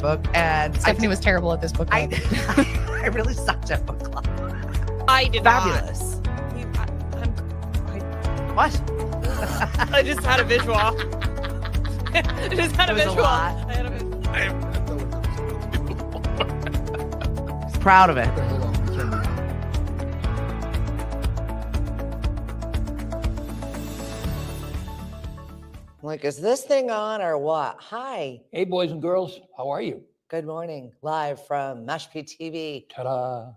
book, and Stephanie was terrible at this book club. I really sucked at book club. I did Fabulous. What? I just had a visual. I just had a It was a visual. lot. I had a visual. Proud of it. Like, is this thing on or what? Hi. Hey, boys and girls, how are you? Good morning. Live from Mashpee TV. Ta-da.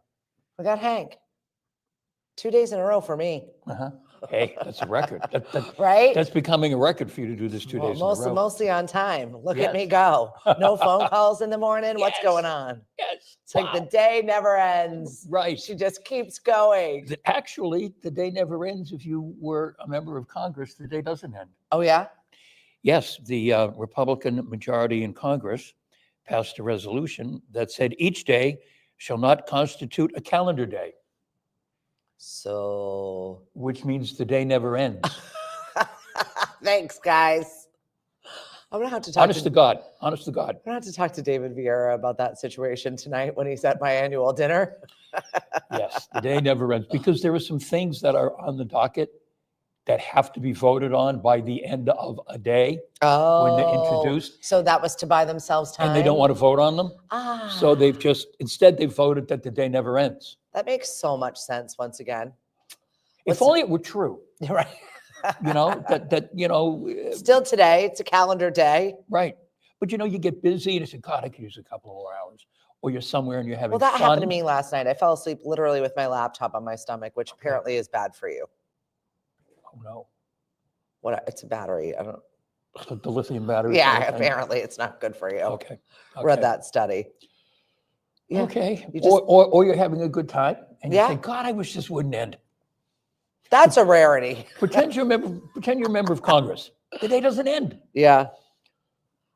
We got Hank. 2 days in a row for me. Uh-huh. Hey, that's a record. Right? That's becoming a record for you to do this 2 days in a row. Mostly on time. Look at me Yes. go. No phone calls in the morning. What's Yes. going on? Yes. It's like the day never ends. Right. She just keeps going. Actually, the day never ends. If you were a member of Congress, the day doesn't end. Oh, yeah? Yes, the Republican majority in Congress passed a resolution that said each day shall not constitute a calendar day, So, which means the day never ends. thanks, guys. I'm gonna have to talk Honest to God. Honest to God. I'm gonna have to talk to David Vieira about that situation tonight when he's at my annual dinner. Yes, the day never ends because there are some things that are on the docket that have to be voted on by the end of a day Oh, when they're introduced, So that was to buy themselves time. and they don't want to vote on them. So they've instead they voted that the day never ends. That makes so much sense. Once again, If only it were true, right? Still today, it's a calendar day. right. But you get busy and you say, God, I could use a couple more hours. Or you're somewhere and you're having Well, that fun. happened to me last night. I fell asleep literally with my laptop on my stomach, which apparently is bad for you. Oh no, What? It's a battery. I don't. the lithium battery. Yeah, sort of thing. apparently it's not good for you. Okay. Read that study. Yeah. Okay. You just- Or you're having a good time and you Yeah. think, God, I wish this wouldn't end. That's a rarity. Pretend you're a member of Congress. The day doesn't end. Yeah.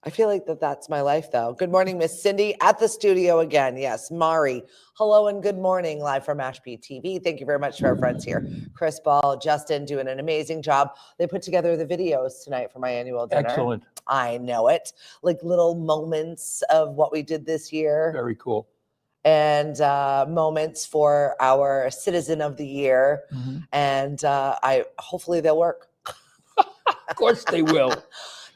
I feel like that's my life, though. Good morning, Miss Cindy, at the studio again. Yes, Mari. Hello and good morning, live from Mashpee TV. Thank you very much to our friends here. Chris Ball, Justin, doing an amazing job. They put together the videos tonight for my annual dinner. Excellent. I know it. Like little moments of what we did this year. Very cool. And moments for our Citizen of the Year. Mhm. And hopefully they'll work. Of course they will.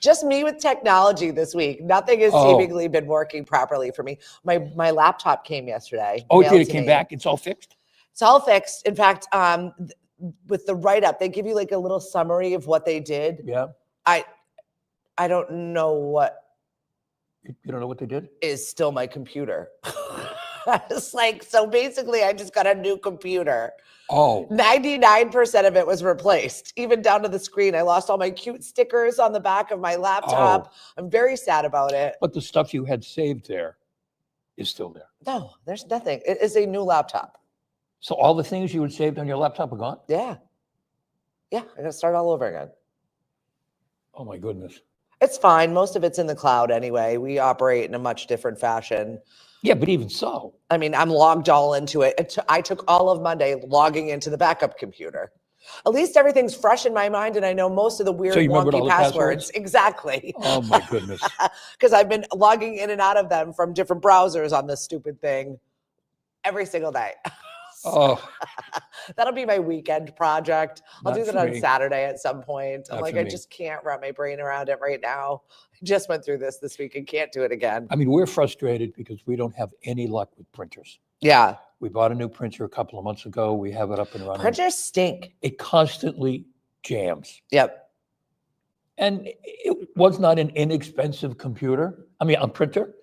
Just me with technology this week. Nothing has Oh. seemingly been working properly for me. My laptop came yesterday. Oh, mailed did it to came me. back? It's all fixed? It's all fixed. In fact, with the write-up, they give you like a little summary of what they did. Yeah. I don't know what You don't know what they did? is still my computer. It's like, so basically I just got a new computer. Oh, 99% of it was replaced, even down to the screen. I lost all my cute stickers on the back of my laptop. I'm very sad about it. but the stuff you had saved there is still there. No, there's nothing. It is a new laptop. So all the things you had saved on your laptop are gone? Yeah. Yeah, I gotta start all over again. Oh my goodness. It's fine. Most of it's in the cloud anyway. We operate in a much different fashion. Yeah, but even so. I mean, I'm logged all into it. I took all of Monday logging into the backup computer. At least everything's fresh in my mind and I know most of the weird you remembered all wonky the passwords. passwords? Exactly. Oh my goodness. Because I've been logging in and out of them from different browsers on this stupid thing every single day. Oh, That'll be my weekend project. I'll Not do that for on me. Saturday at some point. I'm Not like, for I me. just can't wrap my brain around it right now. I just went through this week and can't do it again. I mean, we're frustrated because we don't have any luck with printers. Yeah. We bought a new printer a couple of months ago. We have it up and running. Printers stink. It constantly jams. Yep. And it was not an inexpensive a printer,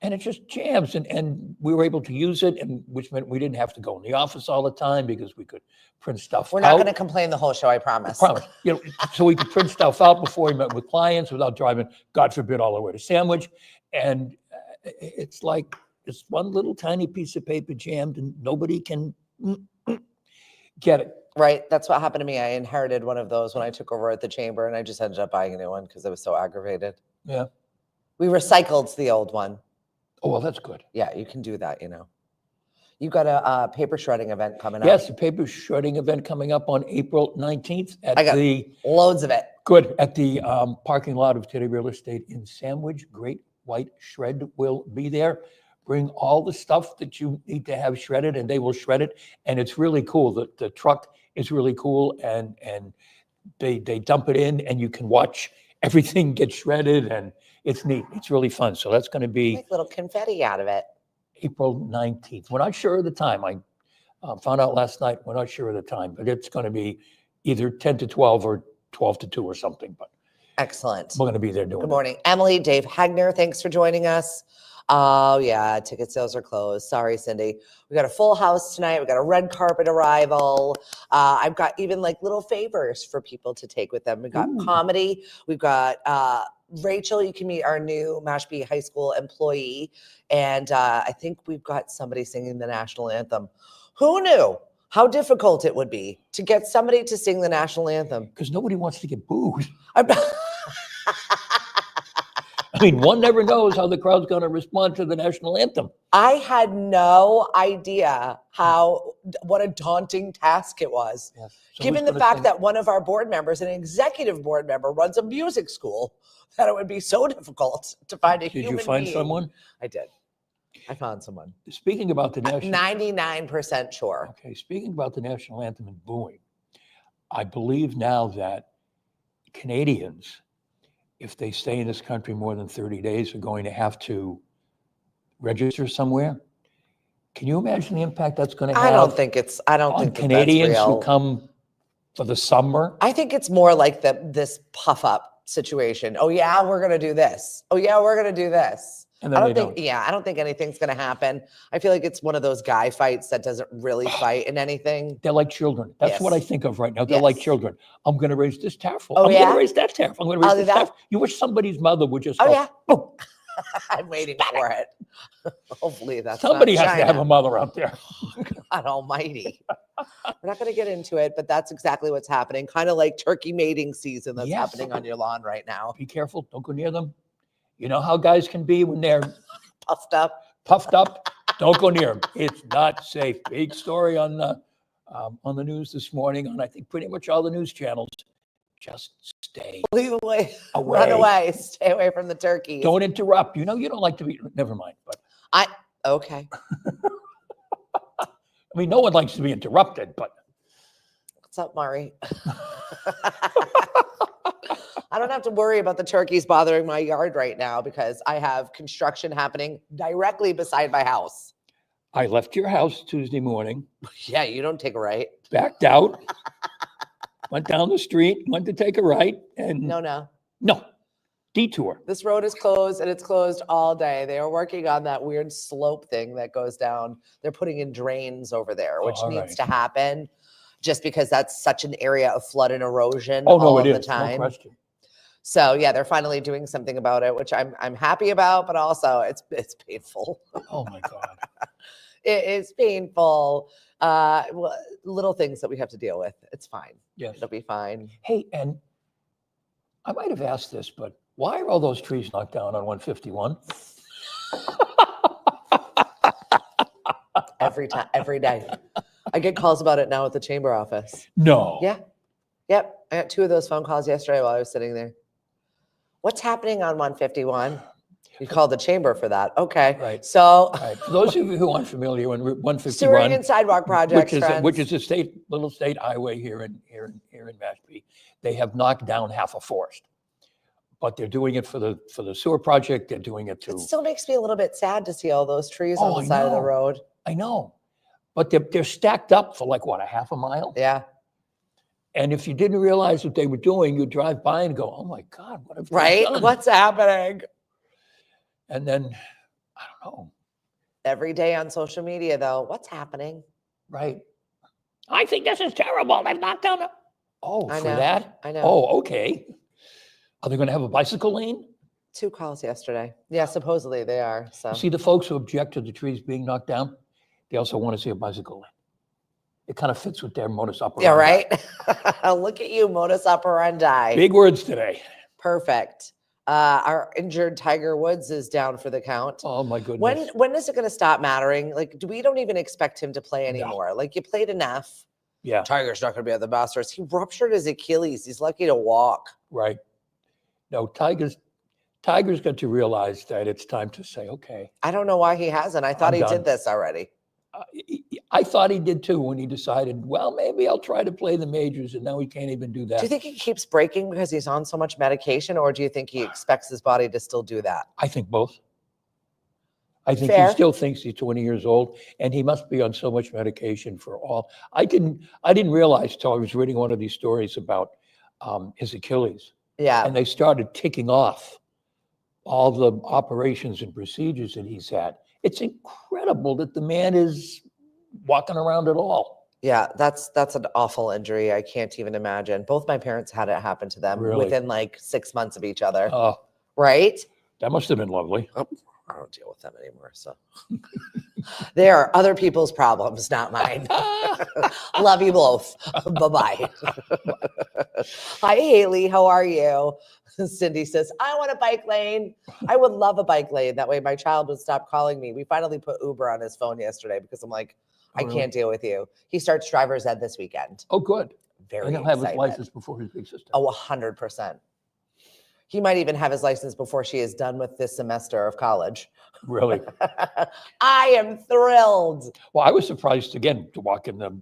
and it just jams. And we were able to use it, and which meant we didn't have to go in the office all the time because we could print stuff We're not out. going to complain the whole show, I promise. Promise. So we could print stuff out before we met with clients without driving, God forbid, all the way to Sandwich. And it's like this one little tiny piece of paper jammed and nobody can get it. Right. That's what happened to me. I inherited one of those when I took over at the chamber and I just ended up buying a new one because I was so aggravated. Yeah. We recycled the old one. Oh, well, that's good. Yeah, you can do that, You got a paper shredding event coming up. Yes, the paper shredding event coming up on April 19th I got at loads of it. the parking lot of Teddy Real Estate in Sandwich. Great white shred will be there. Bring all the stuff that you need to have shredded, and they will shred it. And it's really cool. The truck is really cool, and they dump it in, and you can watch everything get shredded, and it's neat. It's really fun. So that's going to be Make little confetti out of it. April 19th. We're not sure of the time. I found out last night. We're not sure of the time, but it's going to be either 10 to 12 or 12 to 2 or something. But Excellent. we're going to be there doing Good it. morning, Emily. Dave Hagner, thanks for joining us. Oh, yeah, ticket sales are closed. Sorry, Cindy. We got a full house tonight. We got a red carpet arrival. I've got even like little favors for people to take with them. We got comedy. We've got Rachel. You can meet our new Mashpee High School employee. And I think we've got somebody singing the national anthem. Who knew how difficult it would be to get somebody to sing the national anthem? Because nobody wants to get booed. I mean, one never knows how the crowd's going to respond to the national anthem. I had no idea what a daunting task it was. Yes. Given the fact that one of our board members, an executive board member, runs a music school, that it would be so difficult to find a human being. Did you find someone? I did. I found someone. Speaking about the national... 99% sure. Okay, speaking about the national anthem and booing, I believe now that Canadians, if they stay in this country more than 30 days, are going to have to register somewhere. Can you imagine the impact that's going to have? I don't think that's Canadians real. who come for the summer. I think it's more like this puff up situation. Oh yeah, we're going to do this. Oh yeah, we're going to do this. And then I don't think anything's going to happen. I feel like it's one of those guy fights that doesn't really fight in anything. They're like children. That's what I think of right now. They're like children. I'm going to raise this tariff. Oh, I'm going to raise that tariff. I'm going to raise this tariff. You wish somebody's mother would just go, yeah. boom. I'm waiting for it. Hopefully that's somebody not has to have a mother out there. God almighty. We're not going to get into it, but that's exactly what's happening. Kind of like turkey mating season that's happening on your lawn right now. Be careful. Don't go near them. You know how guys can be when they're puffed up. Don't go near them. It's not safe. Big story on the news this morning on I think pretty much all the news channels. Just stay away. Run away. Stay away from the turkeys. Don't interrupt. You know you don't like to be. Never mind. But okay. I mean, no one likes to be interrupted. But what's up, Mari? I don't have to worry about the turkeys bothering my yard right now because I have construction happening directly beside my house. I left your house Tuesday morning. Yeah, you don't take a right. Backed out. Went down the street, went to take a right. And No. Detour. This road is closed and it's closed all day. They are working on that weird slope thing that goes down. They're putting in drains over there, which needs to happen just because that's such an area of flood and erosion all of the time. No question. So yeah, they're finally doing something about it, which I'm happy about, but also it's painful. Oh my God. It is painful. Little things that we have to deal with. It's fine. Yes. It'll be fine. Hey, and I might have asked this, but why are all those trees knocked down on 151? Every day. I get calls about it now at the chamber office. No. Yeah. Yep. I got 2 of those phone calls yesterday while I was sitting there. What's happening on 151? You called the chamber for that. Okay. Right. So for those of you who aren't familiar, when 151 Sewering and sidewalk projects, which is a little state highway here in Mashpee, they have knocked down half a forest. But they're doing it for the sewer project. They're doing it to. It still makes me a little bit sad to see all those trees on the side of the road. I know. But they're stacked up for like what, a half a mile? Yeah. And if you didn't realize what they were doing, you drive by and go, "Oh my God, what have they done?" What's happening? And then, I don't know. Every day on social media, though, what's happening? Right. I think this is terrible. They've knocked down a... Oh, I for know. that? I know. Oh, okay. Are they going to have a bicycle lane? 2 calls yesterday. Yeah, supposedly they are. So See, the folks who object to the trees being knocked down, they also want to see a bicycle lane. It kind of fits with their modus operandi. Yeah, right? Look at you, modus operandi. Big words today. Perfect. Our injured Tiger Woods is down for the count. Oh my goodness. When is it going to stop mattering? Like, we don't even expect him to play anymore. No. Like, you played enough. Yeah. Tiger's not going to be at the Masters. He ruptured his Achilles. He's lucky to walk. Right. No, Tiger's Tiger's got to realize that it's time to say, okay. I don't know why he hasn't. I thought I'm he done. did this already. I thought he did too when he decided, well, maybe I'll try to play the majors, and now he can't even do that. Do you think he keeps breaking because he's on so much medication, or do you think he expects his body to still do that? I think both. I think Fair. he still thinks he's 20 years old, and he must be on so much medication for all. I didn't realize till I was reading one of these stories about his Achilles, Yeah. and they started ticking off all the operations and procedures that he's had. It's incredible that the man is walking around at all. Yeah, that's an awful injury. I can't even imagine. Both my parents had it happen to them Really? within like 6 months of each other. Oh, Right? that must have been lovely. I don't deal with them anymore. So they are other people's problems, not mine. Love you both. Bye-bye. Hi, Haley. How are you? Cindy says, I want a bike lane. I would love a bike lane. That way my child would stop calling me. We finally put Uber on his phone yesterday because I'm like, I really? can't deal with you. He starts driver's ed this weekend. Oh, good. Very And he'll have his excited. license before his big sister. Oh, 100%. He might even have his license before she is done with this semester of college. Really? I am thrilled. Well, I was surprised again to walk in the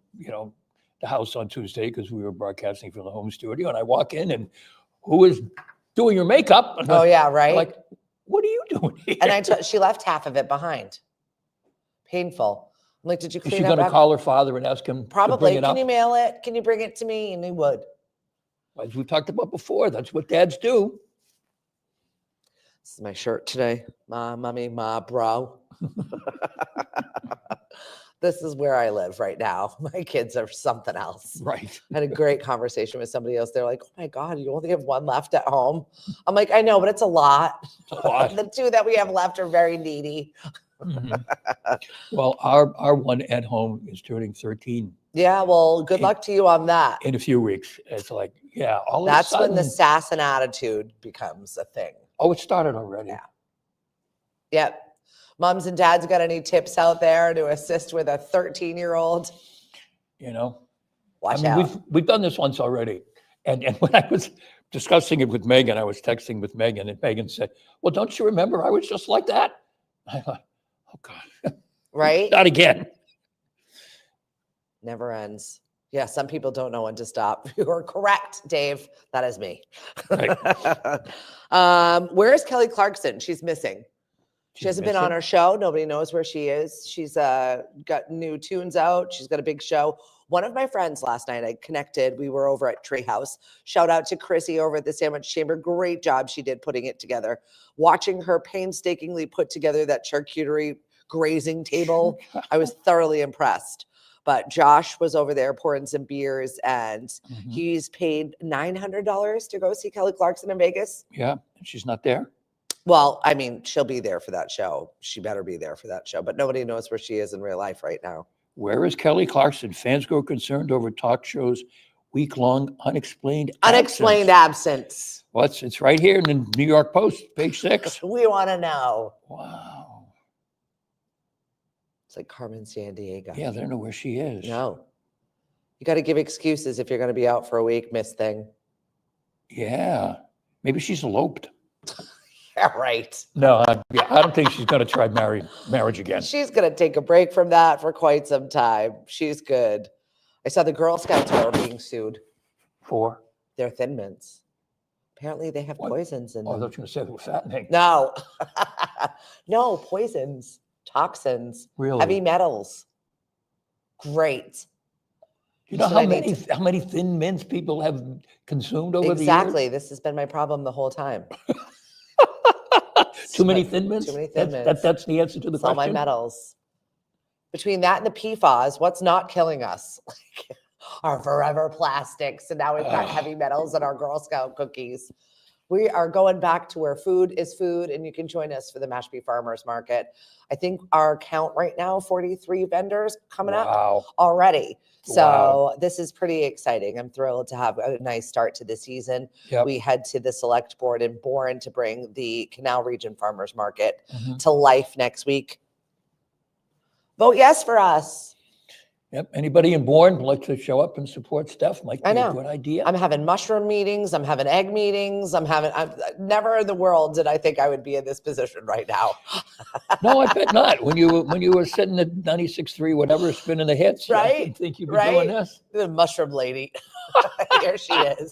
house on Tuesday because we were broadcasting from the home studio, and I walk in and who is doing your makeup? Oh yeah, right. Like, what are you doing here? And she left half of it behind. Painful. I'm like, did you Is clean she up? going to call her father and ask him to Probably. bring it Can up? you mail it? Can you bring it to me? And he would. As we talked about before, that's what dads do. This is my shirt today. Ma, mommy, ma, bro. This is where I live right now. My kids are something else. Right. I had a great conversation with somebody else. They're like, oh my God, you only have one left at home. I'm like, I know, but it's a lot. It's a lot. The two that we have left are very needy. Mhm. Well, our one at home is turning 13 Yeah, well, good luck to you on that. in a few weeks. It's like, yeah, all That's of a when the sudden. sass and attitude becomes a thing. Oh, it started already. Yeah. Yep. Moms and dads got any tips out there to assist with a 13-year-old? Watch out. We've done this once already. And when I was discussing it with Megan, I was texting with Megan, and Megan said, well, don't you remember I was just like that? I thought, oh God. Right? Not again. Never ends. Yeah, some people don't know when to stop. You are correct, Dave. That is me. Right. Where is Kelly Clarkson? She's missing. She hasn't been on missing? our show. Nobody knows where she is. She's got new tunes out. She's got a big show. One of my friends last night, I connected. We were over at Treehouse. Shout out to Chrissy over at the Sandwich Chamber. Great job she did putting it together. Watching her painstakingly put together that charcuterie grazing table, I was thoroughly impressed. But Josh was over there pouring some beers, and Mhm. he's paid $900 to go see Kelly Clarkson in Vegas. Yeah, she's not there. Well, I mean, she'll be there for that show. She better be there for that show, but nobody knows where she is in real life right now. Where is Kelly Clarkson? Fans grow concerned over talk shows week-long unexplained Unexplained absence. absence. Well, it's right here in the New York Post, page 6. We want to know. Wow. It's like Carmen Sandiego. Yeah, they don't know where she is. No. You got to give excuses if you're going to be out for a week, Miss Thing. Yeah. Maybe she's eloped. Yeah, right. No, I don't think she's going to try marriage again. She's going to take a break from that for quite some time. She's good. I saw the Girl Scouts are being sued. For? They're Thin Mints. Apparently they have What? poisons in Oh, I them. thought you were going to say they were fattening. No. No, poisons, toxins, Really? heavy metals. Great. You know That's what how I need many Thin Mints people have consumed over Exactly. This has been my problem the whole time. the years? Too many Thin Mints? Too many Thin That's, Mints. That's the answer to the It's all my question? metals. Between that and the PFAS, what's not killing us? Like our forever plastics. And now we've got heavy metals in our Girl Scout cookies. We are going back to where food is food, and you can join us for the Mashpee Farmers Market. I think our count right now, 43 vendors coming up Wow. already. So Wow. this is pretty exciting. I'm thrilled to have a nice start to the season. Yep. We head to the select board in Bourne to bring the Canal Region Farmers Market Mhm. to life next week. Vote yes for us. Yep. Anybody in Bourne would like to show up and support Steph? Might be I a know. good idea. I'm having mushroom meetings. I'm having egg meetings. I'm never in the world did I think I would be in this position right now. No, I bet not. When you were sitting at 96.3, whatever, spinning the hits, I Right? didn't think you'd be doing this. The mushroom lady. Here she is.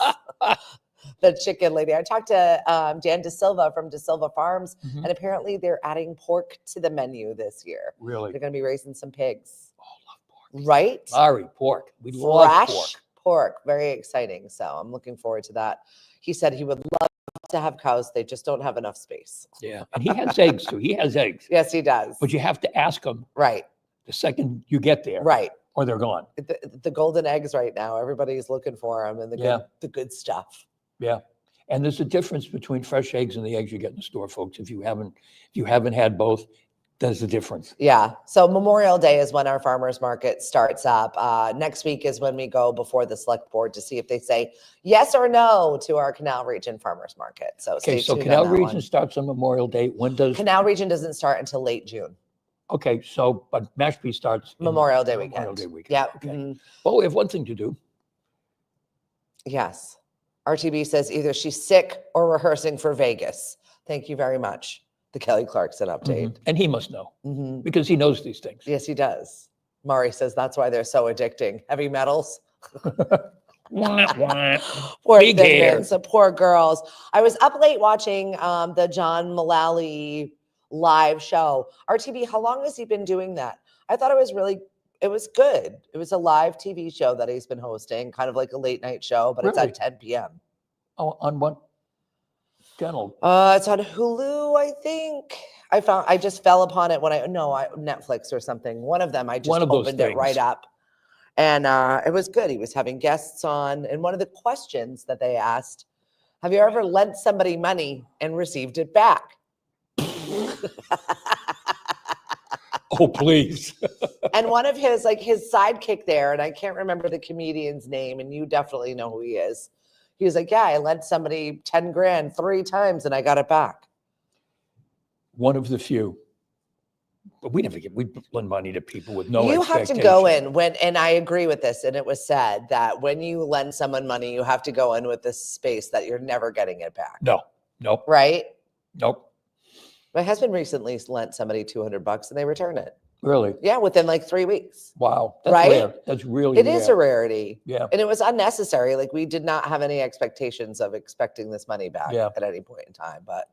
The chicken lady. I talked to Dan DeSilva from DeSilva Farms, Mhm. and apparently they're adding pork to the menu this year. Really? They're going to be raising some pigs. Oh, love pork. Right? Sorry, pork. We love pork. Fresh pork. Very exciting. So I'm looking forward to that. He said he would love to have cows. They just don't have enough space. Yeah. And he has eggs too. He has eggs. Yes, he does. But you have to ask him Right. the second you get there. Right. Or they're gone. The golden eggs right now. Everybody's looking for them and the good stuff. Yeah. And there's a difference between fresh eggs and the eggs you get in the store, folks. If you haven't had both, there's a difference. Yeah. So Memorial Day is when our farmers market starts up. Next week is when we go before the select board to see if they say yes or no to our Canal Region farmers market. So Okay, stay so tuned Canal on that Region one. starts on Memorial Day. When does Canal Region doesn't start until late June. Okay, so but Mashpee starts in Memorial Day Memorial weekend. Day weekend. Yeah. Okay. Mhm. Well, we have one thing to do. Yes. RTB says either she's sick or rehearsing for Vegas. Thank you very much. The Kelly Clarkson update. Mhm. And he must know Mhm. because he knows these things. Yes, he does. Mari says that's why they're so addicting. Heavy metals. Wah, wah. Poor Big thin hair. mints, poor girls. I was up late watching the John Mullally live show. RTB, how long has he been doing that? I thought it was good. It was a live TV show that he's been hosting, kind of like a late night show, but it's Really? at 10 p.m. Oh, on what channel? It's on Hulu, I think. I just fell upon it when Netflix or something. One of them, I just One of those opened it right things. up. And it was good. He was having guests on. And one of the questions that they asked, have you ever lent somebody money and received it back? Oh, please. And one of his sidekick there, and I can't remember the comedian's name, and you definitely know who he is. He was like, yeah, I lent somebody 10 grand 3 times and I got it back. One of the few. But we lend money to people with no You have to expectation. go in and I agree with this. And it was said that when you lend someone money, you have to go in with this space that you're never getting it back. No, nope, Right? nope. My husband recently lent somebody $200 and they returned it. Really? Yeah, within like 3 weeks. Wow. That's Right? rare. That's really It rare. is a rarity. Yeah. And it was unnecessary. Like we did not have any expectations of expecting this money back Yeah. at any point in time, but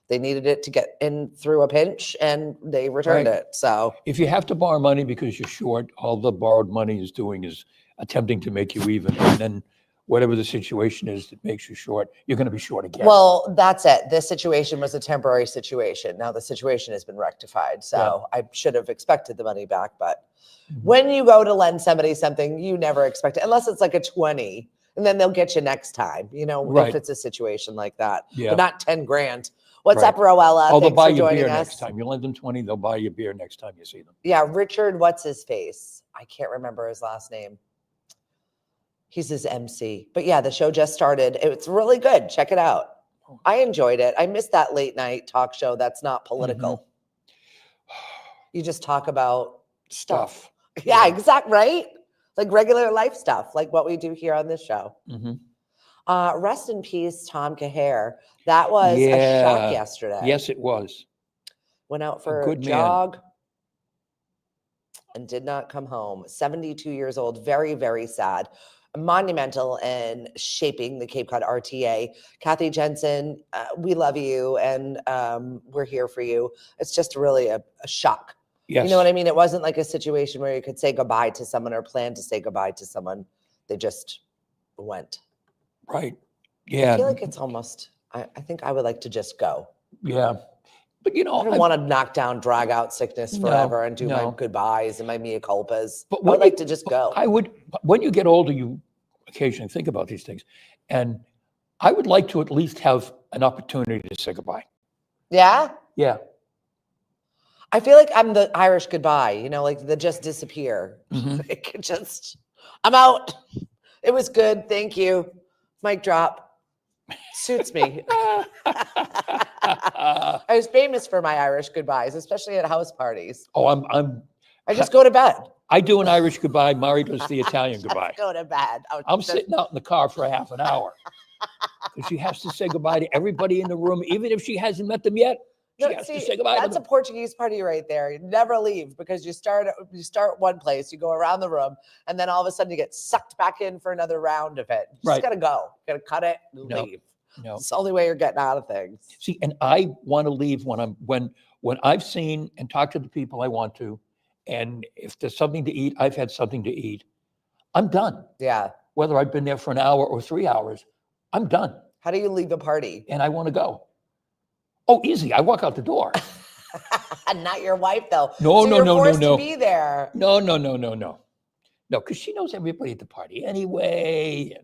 they needed it to get in through a pinch and they returned Right. it. So If you have to borrow money because you're short, all the borrowed money is doing is attempting to make you even. And then whatever the situation is that makes you short, you're going to be short again. well, that's it. This situation was a temporary situation. Now the situation has been rectified. So I should have expected the money back. But Mhm. when you go to lend somebody something, you never expect it, unless it's like a 20, and then they'll get you next time, Right. if it's a situation like that. Yeah. But not 10 grand. What's Right. up, Roella? Oh, they'll Thanks buy for you joining beer us. next time. You lend them 20, they'll buy you beer next time you see them. Yeah, Richard, what's his face? I can't remember his last name. He's his MC. But yeah, the show just started. It's really good. Check it out. I enjoyed it. I missed that late night talk show that's not political. You just talk about stuff. Yeah, Yeah. exact, right? Like regular life stuff, like what we do here on this show. Mhm. Rest in peace, Tom Cahair. That was a Yeah. shock yesterday. Yes, it was. Went out for a good man. jog and did not come home. 72 years old, very, very sad. Monumental in shaping the Cape Cod RTA. Kathy Jensen, we love you and we're here for you. It's just really a shock. Yes. You know what I mean? It wasn't like a situation where you could say goodbye to someone or plan to say goodbye to someone. They just went. Right. I Yeah. feel like it's almost, I think I would like to just go. Yeah. But you know, I don't want to knock down, drag out sickness forever and do my no. goodbyes and my mea culpas. But I when would like you- to just go. when you get older, you occasionally think about these things. And I would like to at least have an opportunity to say goodbye. Yeah? Yeah. I feel like I'm the Irish goodbye, like the just disappear. Mhm. It could just, I'm out. It was good. Thank you. Mic drop. Suits me. I was famous for my Irish goodbyes, especially at house parties. Oh, I just go to bed. I do an Irish goodbye. Mari does the Italian goodbye. Go to bed. Oh, I'm sitting out in the car for a half an hour because she has to say goodbye to everybody in the room, even if she hasn't met them yet. She has to say goodbye to that's them. a Portuguese party right there. You never leave because you start one place, you go around the room, and then all of a sudden you get sucked back in for another round of it. You just gotta go. You gotta cut it and leave. No. It's the only way you're getting out of things. See, and I want to leave when I've seen and talked to the people I want to, and if there's something to eat, I've had something to eat. I'm done. Yeah. Whether I've been there for an hour or 3 hours, I'm done. How do you leave a party? And I want to go. Oh, easy. I walk out the door. Not your wife, though. No, so no, you're no, forced no, no. to be there. No. No, because she knows everybody at the party anyway.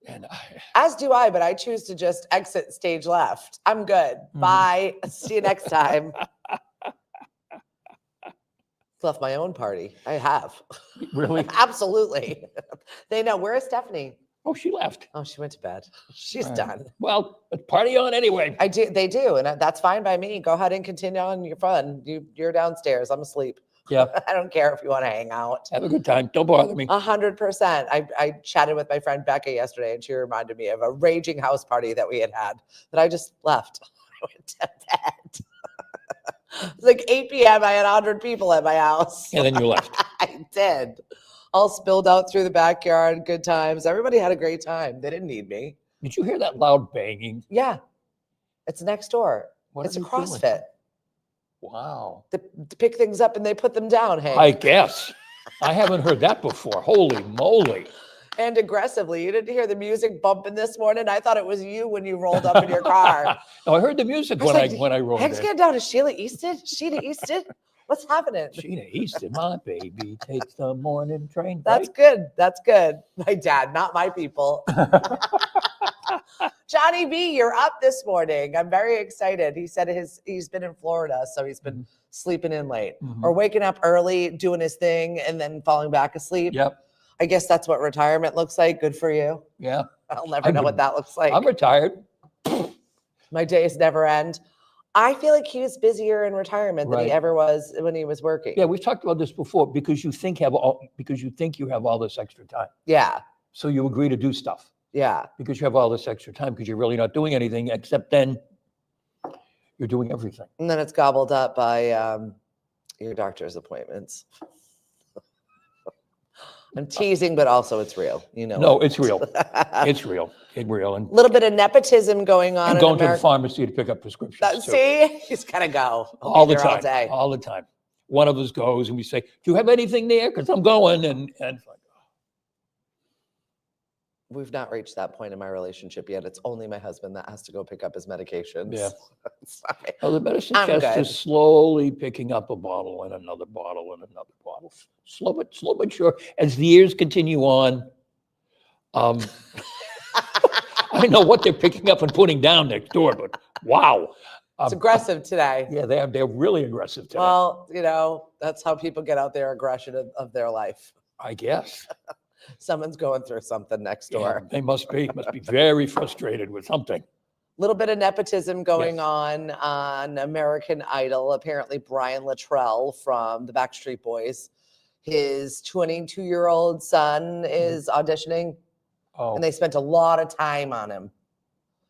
And As do I, but I choose to just exit stage left. I'm good. Bye. See you next time. Left my own party. I have. Really? Absolutely. They know. Where is Stephanie? Oh, she left. Oh, she went to bed. She's All right. done. Well, party on anyway. I do. They do, and that's fine by me. Go ahead and continue on your fun. You're downstairs. I'm asleep. Yeah. I don't care if you want to hang out. Have a good time. Don't bother me. 100%. I chatted with my friend Becca yesterday, and she reminded me of a raging house party that we had that I just left. I went to bed. It's like 8 p.m. I had 100 people at my house. And then you left. I did. All spilled out through the backyard. Good times. Everybody had a great time. They didn't need me. Did you hear that loud banging? Yeah. It's next door. What It's are a they doing? CrossFit. Wow. They pick things up and they put them down, Hank. I guess. I haven't heard that before. Holy moly. And aggressively. You didn't hear the music bumping this morning? I thought it was you when you rolled up in your car. No, I heard the music when I rolled Hank's in. getting down to Sheila Easton? What's happening? Sheena Easton, my baby, takes the morning train. That's right? good. That's good. My dad, not my people. Johnny B, you're up this morning. I'm very excited. He said he's been in Florida, so he's been sleeping in late or waking up early, doing his thing, and then falling back asleep. Yep. I guess that's what retirement looks like. Good for you. Yeah. I'll never know what that looks like. I'm retired. My days never end. I feel like he was busier in retirement than he ever was when he was working. Yeah, we've talked about this before because you think you have all this extra time. Yeah. So you agree to do stuff. Yeah. Because you have all this extra time because you're really not doing anything except then you're doing everything. And then it's gobbled up by your doctor's appointments. I'm teasing, but also it's real. You know. No, it's real. It's real. It's real. And a little bit of nepotism going on. I'm going to the pharmacy to pick up prescriptions. See, he's got to go all the time. All day. All the time. One of us goes and we say, "Do you have anything there? Because I'm going." And it's like, we've not reached that point in my relationship yet. It's only my husband that has to go pick up his medications. Yeah. Sorry. well, the medicine I'm chest good. is slowly picking up a bottle and another bottle and another bottle. Slow but sure. As the years continue on, I don't know what they're picking up and putting down next door, but wow. It's aggressive today. Yeah, they're really aggressive today. Well, you know, that's how people get out their aggression of their life. I guess. Someone's going through something next door. Yeah, they must be very frustrated with something. Little bit of nepotism going on American Idol. Apparently, Brian Luttrell from the Backstreet Boys, his 22-year-old son is auditioning, and they spent a lot of time on him.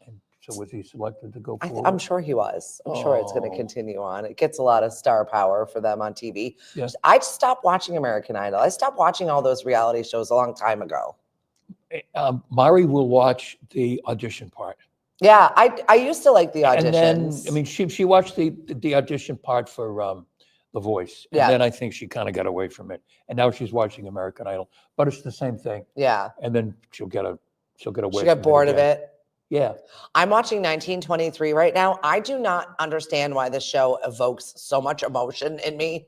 And so was he selected to go forward? I'm sure he was. I'm sure it's going to continue on. It gets a lot of star power for them on TV. Yes. I just stopped watching American Idol. I stopped watching all those reality shows a long time ago. Mari will watch the audition part. Yeah, I used to like the auditions. And then, I mean, she watched the audition part for The Voice. And then I think she kind of got away from it. And now she's watching American Idol. But it's the same thing. Yeah. And then she'll get away She from got bored of it. Yeah. I'm watching 1923 right now. I do not understand why this show evokes so much emotion in me,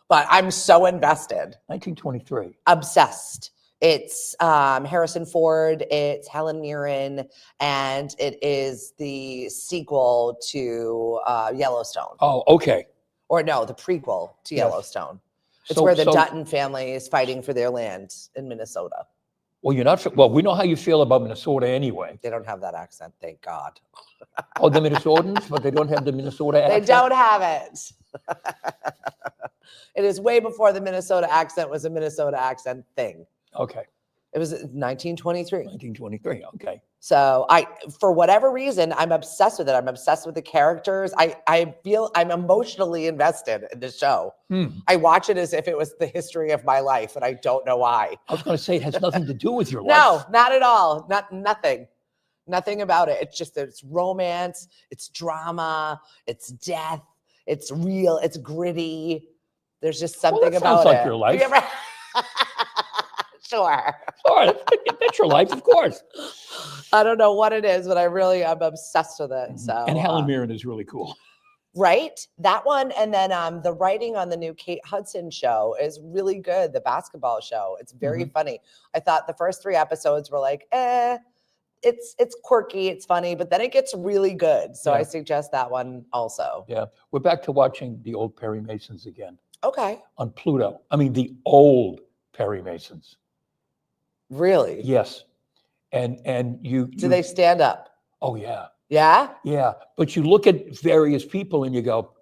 but I'm so invested. 1923. Obsessed. It's Harrison Ford, it's Helen Mirren, and it is the sequel to Yellowstone. Oh, okay. Or no, the prequel to Yellowstone. It's So- where the so- Dutton family is fighting for their land in Minnesota. Well, you're not. Well, we know how you feel about Minnesota anyway. They don't have that accent, thank God. Oh, the Minnesotans, but they don't have the Minnesota accent. They don't have it. It is way before the Minnesota accent was a Minnesota accent thing. Okay. It was 1923. 1923. Okay. So for whatever reason, I'm obsessed with it. I'm obsessed with the characters. I feel I'm emotionally invested in the show. I watch it as if it was the history of my life, and I don't know why. I was going to say it has nothing to do with your life. No, not at all. Nothing about it. It's romance, it's drama, it's death, it's real, it's gritty. There's just something that about sounds like it. your life. You ever- Sure. Sure, that's your life, of course. I don't know what it is, but I'm obsessed with it. So And Helen Mirren is really cool. right, that one, and then the writing on the new Kate Hudson show is really good. The basketball show, it's very funny. I thought the first 3 episodes were like, it's quirky, it's funny, but then it gets really good. So I suggest that one also. Yeah, we're back to watching the old Perry Masons again Okay, on Pluto. I mean, the old Perry Masons. really? Yes, and you Do they stand up? Oh yeah, Yeah. yeah. But you look at various people and you go,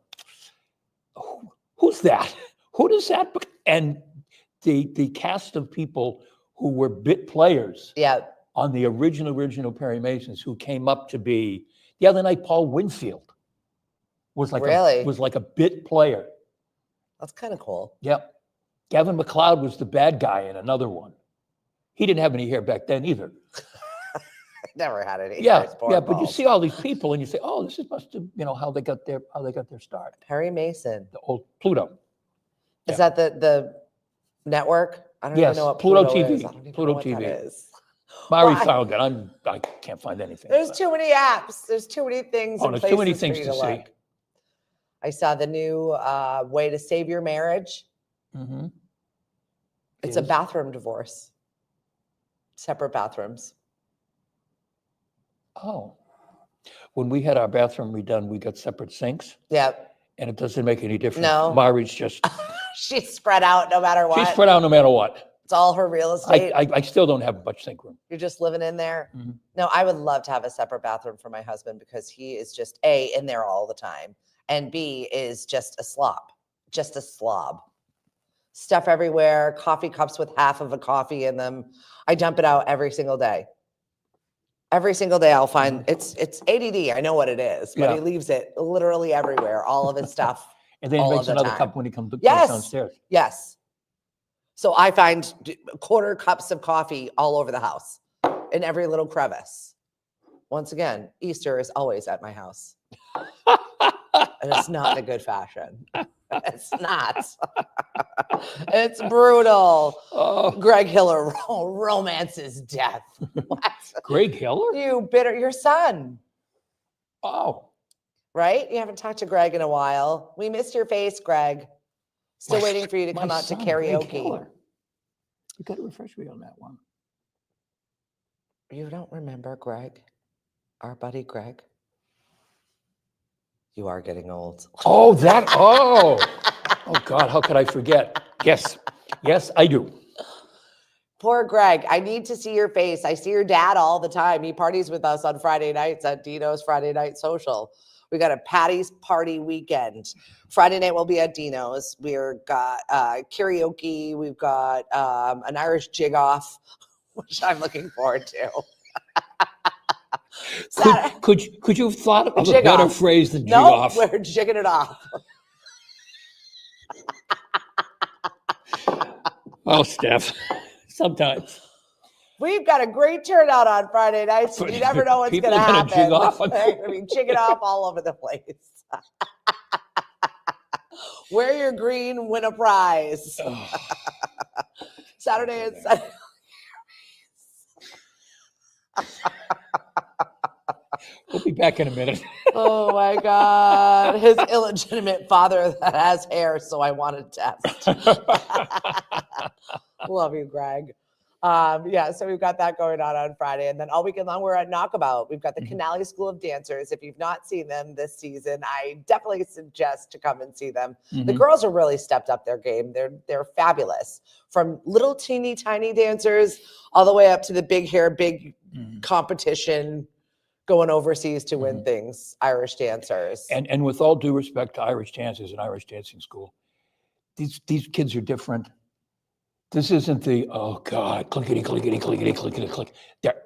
"Who's that? Who does that?" And the cast of people who were bit players. Yeah. On the original Perry Masons, who came up to be the other night, Paul Winfield was like a bit player. That's kind of cool. Yep. Gavin McLeod was the bad guy in another one. He didn't have any hair back then either. Never had any. Yeah, but you see all these people and you say, "Oh, this must have how they got their start." Perry Mason, the old Pluto. Is that the network? I don't even know what Pluto Pluto TV. is. I don't even Pluto know what TV. that is. Mari found it. I can't find anything. There's too many apps. There's too many things. There's too many things to see. I saw the new way to save your marriage. It's a bathroom divorce. Separate bathrooms. Oh. When we had our bathroom redone, we got separate sinks. Yep. And it doesn't make any difference. No. Mari's just... She's spread out no matter what. She's spread out no matter what. It's all her real estate. I still don't have much sink room. You're just living in there. No, I would love to have a separate bathroom for my husband because he is just A, in there all the time. And B, is just a slob. Just a slob. Stuff everywhere, coffee cups with half of a coffee in them. I dump it out every single day. Every single day I'll find it's ADD. I know what it is, but he leaves it literally everywhere, all of his stuff. And then he makes another cup when he comes downstairs. Yes. So I find quarter cups of coffee all over the house in every little crevice. Once again, Easter is always at my house. And it's not in a good fashion. It's not. It's brutal. Oh. Greg Hiller romances death. What? Greg Hiller? Your son. Oh. Right? You haven't talked to Greg in a while. We missed your face, Greg. Still waiting for you to come out to karaoke. You got to refresh me on that one. You don't remember Greg? Our buddy Greg? You are getting old. Oh, oh God, how could I forget? Yes, I do. Poor Greg. I need to see your face. I see your dad all the time. He parties with us on Friday nights at Dino's Friday Night Social. We got a Patty's party weekend. Friday night we'll be at Dino's. We've got karaoke. We've got an Irish jig off, which I'm looking forward to. Could you have thought of a better phrase than jig off? No, we're jigging it off. Oh, Steph, sometimes. We've got a great turnout on Friday nights. You never know what's going to happen. Jig off. I mean, jigging off all over the place. Wear your green, win a prize. Saturday and Sunday. We'll be back in a minute. Oh my God. His illegitimate father that has hair, so I want to test. Love you, Greg. So we've got that going on Friday. And then all weekend long, we're at Knockabout. We've got the Canali School of Dancers. If you've not seen them this season, I definitely suggest to come and see them. The girls are really stepped up their game. They're fabulous. From little teeny tiny dancers all the way up to the big hair, big competition, going overseas to win things, Irish dancers. And with all due respect to Irish dancers and Irish dancing school, these kids are different. This isn't the, oh God, clickety, clickety, clickety, clickety, click. They're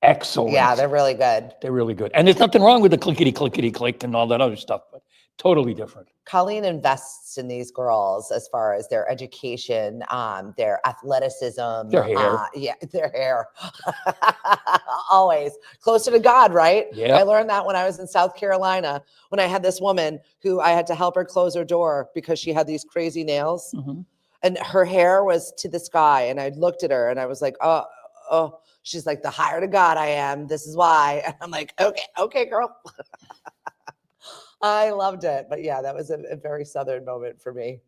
excellent. Yeah, they're really good. They're really good. And there's nothing wrong with the clickety, clickety, click and all that other stuff, but totally different. Colleen invests in these girls as far as their education, their athleticism, Their hair. Their hair. Always closer to God, right? Yeah. I learned that when I was in South Carolina, when I had this woman who I had to help her close her door because she had these crazy nails. Mm-hmm. And her hair was to the sky. And I looked at her and I was like, oh, she's like, the higher to God I am, this is why. And I'm like, okay, girl. I loved it. But yeah, that was a very Southern moment for me.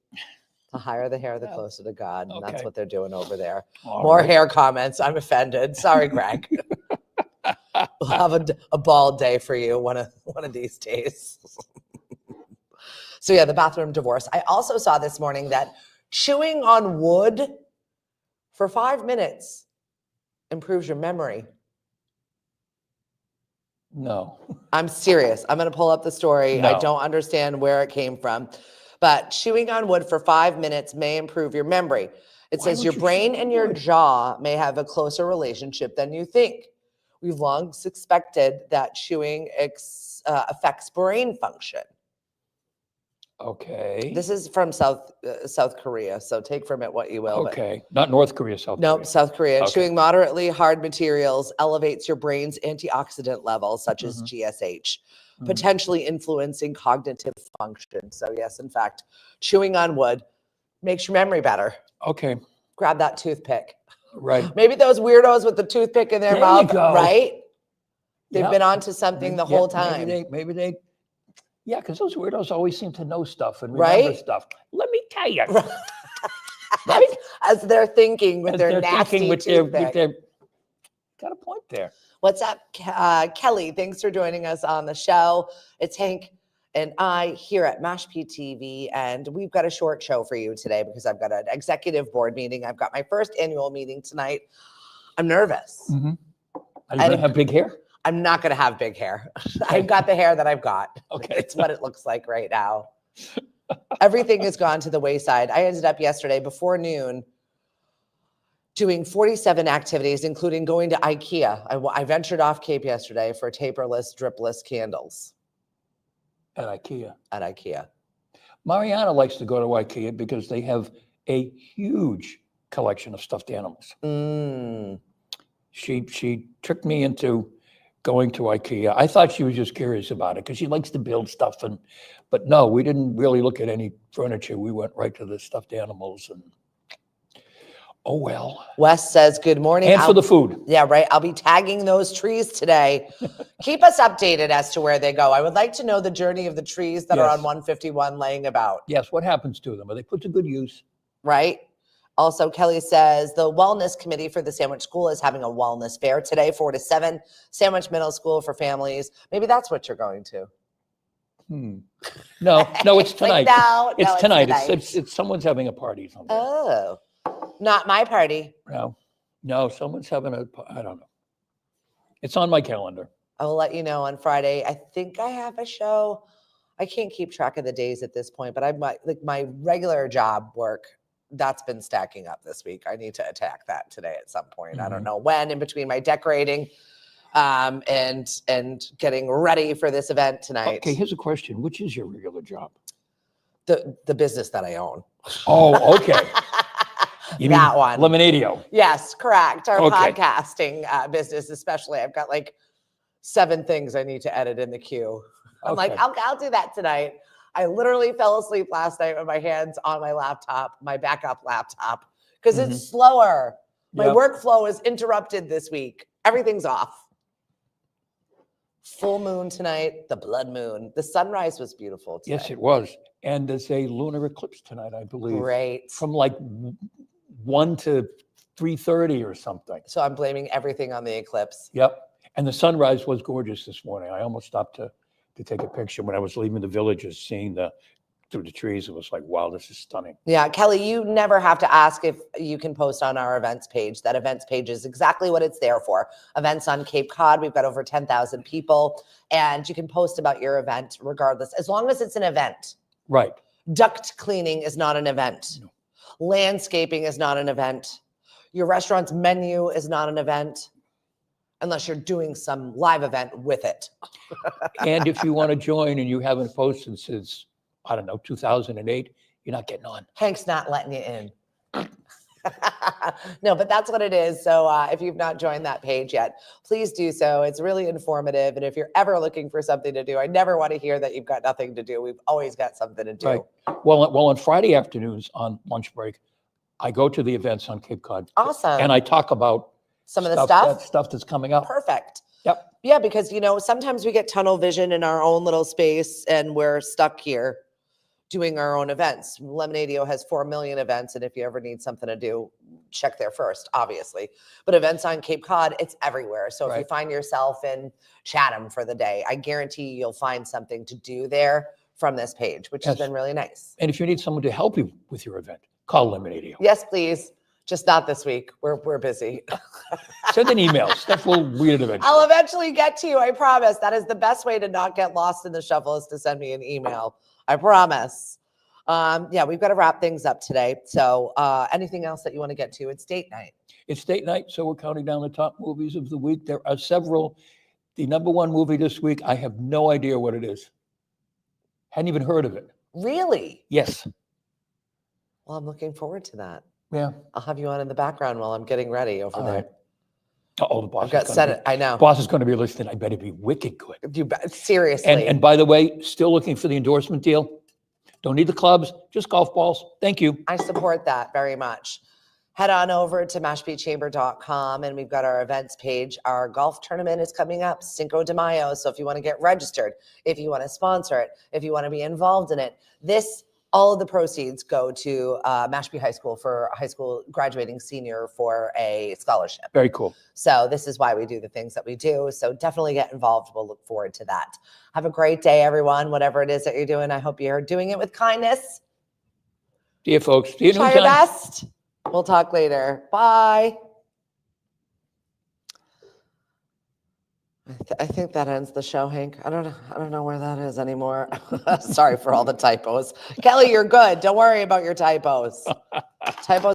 The higher the hair, the closer to God. And that's Okay. what they're doing over there. All More right. hair comments. I'm offended. Sorry, Greg. We'll have a bald day for you one of these days. So yeah, the bathroom divorce. I also saw this morning that chewing on wood for 5 minutes improves your memory. No. I'm serious. I'm going to pull up the story. I No. don't understand where it came from, but chewing on wood for 5 minutes may improve your memory. It Why says would your you brain chew on and your wood? jaw may have a closer relationship than you think. We've long suspected that chewing affects brain function. Okay. This is from South Korea, so take from it what you will. Okay. Not North Korea, South Nope, Korea. South Korea. Okay. Chewing moderately hard materials elevates your brain's antioxidant levels, such as GSH, Mhm. potentially influencing cognitive function. So yes, in fact, chewing on wood makes your memory better. Okay. Grab that toothpick. Right. Maybe those weirdos with the toothpick in their There you mouth, go. right? They've Yeah. been onto something the Yeah, whole time. Maybe they, yeah, because those weirdos always seem to know stuff and remember Right? stuff. Let me tell you. Right? As they're thinking with As their they're nasty thinking with toothpick. their, got a point there. What's up, Kelly? Thanks for joining us on the show. It's Hank and I here at MashP TV, and we've got a short show for you today because I've got an executive board meeting. I've got my first annual meeting tonight. I'm nervous. Mm-hmm. Are you going to have big hair? I'm not going to have big hair. I've got the hair that I've got. Okay. It's what it looks like right now. Everything has gone to the wayside. I ended up yesterday before noon doing 47 activities, including going to IKEA. I ventured off Cape yesterday for taperless, dripless candles At IKEA. at IKEA. Mariana likes to go to IKEA because they have a huge collection of stuffed animals. Mm. She tricked me into going to IKEA. I thought she was just curious about it because she likes to build stuff, but no, we didn't really look at any furniture. We went right to the stuffed animals, and oh well. Wes says, good morning. And for the food. Yeah, right. I'll be tagging those trees today. Keep us updated as to where they go. I would like to know the journey of the trees that are on Yes. 151 laying about. Yes, what happens to them? Are they put to good use? Right? Also, Kelly says the wellness committee for the Sandwich School is having a wellness fair today, 4 to 7, Sandwich Middle School for families. Maybe that's what you're going to. No, it's tonight. Like, it's tonight. tonight. It's someone's having a party somewhere. Oh, not my party. No, someone's having I don't know. It's on my calendar. I will let you know on Friday. I think I have a show. I can't keep track of the days at this point, but I might my regular job work. That's been stacking up this week. I need to attack that today at some point. I don't know when, in between my decorating and getting ready for this event tonight. Okay, here's a question. Which is your regular job? The business that I own. Oh, okay. You mean That one. Lemonadio. Yes, correct. Our Okay. podcasting business, especially. I've got like 7 things I need to edit in the queue. I'm like, Okay. I'll do that tonight. I literally fell asleep last night with my hands on my laptop, my backup laptop, because it's slower. My Yep. workflow is interrupted this week. Everything's off. Full moon tonight, the blood moon. The sunrise was beautiful today. Yes, it was. And there's a lunar eclipse tonight, I believe. Great. From like 1 to 3:30 or something. So I'm blaming everything on the eclipse. Yep. And the sunrise was gorgeous this morning. I almost stopped to take a picture when I was leaving the villages, seeing through the trees. It was like, wow, this is stunning. Yeah, Kelly, you never have to ask if you can post on our events page. That events page is exactly what it's there for. Events on Cape Cod. We've got over 10,000 people, and you can post about your event regardless, as long as it's an event. Right. Duct cleaning is not an event. No. Landscaping is not an event. Your restaurant's menu is not an event unless you're doing some live event with it. And if you want to join and you haven't posted since, I don't know, 2008, you're not getting on. Hank's not letting you in. No, but that's what it is. So if you've not joined that page yet, please do so. It's really informative. And if you're ever looking for something to do, I never want to hear that you've got nothing to do. We've always got something to do. Right. Well, on Friday afternoons on lunch break, I go to the events on Cape Cod. Awesome. And I talk about some of the stuff. Stuff that's coming up. Perfect. Yep. Yeah, because, you know, sometimes we get tunnel vision in our own little space and we're stuck here doing our own events. Lemonadio has 4 million events. And if you ever need something to do, check there first, obviously. But events on Cape Cod, it's everywhere. So if you find yourself in Chatham for the day, I guarantee you'll find something to do there from this page, which has been really nice. And if you need someone to help you with your event, call Lemonadio. Yes, please. Just not this week. We're busy. Send an email. Steph will read it eventually. I'll eventually get to you. I promise. That is the best way to not get lost in the shuffle, is to send me an email. I promise. Yeah, we've got to wrap things up today. So anything else that you want to get to? It's date night. It's date night, so we're counting down the top movies of the week. There are several. The number one movie this week, I have no idea what it is. Hadn't even heard of it. Really? Yes. Well, I'm looking forward to that. Yeah. I'll have you on in the background while I'm getting ready over there. Right. Oh, the boss. I've got set it. I know. Boss is going to be listening. I better be wicked good. You bet. Seriously. And by the way, still looking for the endorsement deal. Don't need the clubs, just golf balls. Thank you. I support that very much. Head on over to mashpeachamber.com and we've got our events page. Our golf tournament is coming up, Cinco de Mayo. So if you want to get registered, if you want to sponsor it, if you want to be involved in it, all of the proceeds go to Mashpee High School for a high school graduating senior for a scholarship. Very cool. So this is why we do the things that we do. So definitely get involved. We'll look forward to that. Have a great day, everyone. Whatever it is that you're doing, I hope you're doing it with kindness. See you, folks. See you Try your best. We'll talk later. Bye. I think that ends the show, Hank. I don't know where that is anymore. Sorry for all the typos. Kelly, you're good. Don't worry about your typos. Typos